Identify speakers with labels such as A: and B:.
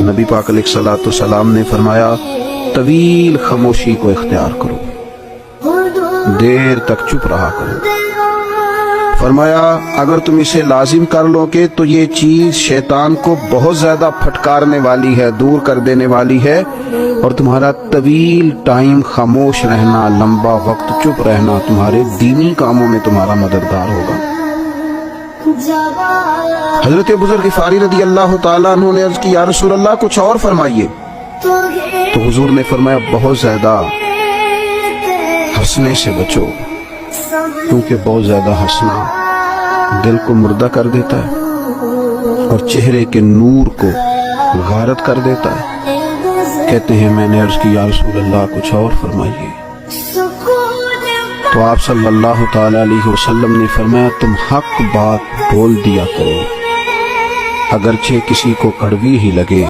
A: نبی پاک علیہ الصلوۃ والسلام نے فرمایا طویل خاموشی کو اختیار کرو، دیر تک چپ رہا کرو۔ فرمایا اگر تم اسے لازم کر لو گے تو یہ چیز شیطان کو بہت زیادہ پھٹکارنے والی ہے، دور کر دینے والی ہے، اور تمہارا طویل ٹائم خاموش رہنا، لمبا وقت چپ رہنا تمہارے دینی کاموں میں تمہارا مددگار ہوگا۔ حضرت ابو ذر غفاری رضی اللہ تعالیٰ عنہ نے عرض کی یا رسول اللہ کچھ اور فرمائیے، تو حضور نے فرمایا بہت زیادہ ہنسنے سے بچو، کیونکہ بہت زیادہ ہنسنا دل کو مردہ کر دیتا ہے اور چہرے کے نور کو غارت کر دیتا ہے۔ کہتے ہیں میں نے عرض کی یا رسول اللہ کچھ اور فرمائیے، تو آپ صلی اللہ تعالی علیہ وسلم نے فرمایا تم حق بات بول دیا کرو، اگرچہ کسی کو کڑوی ہی لگے۔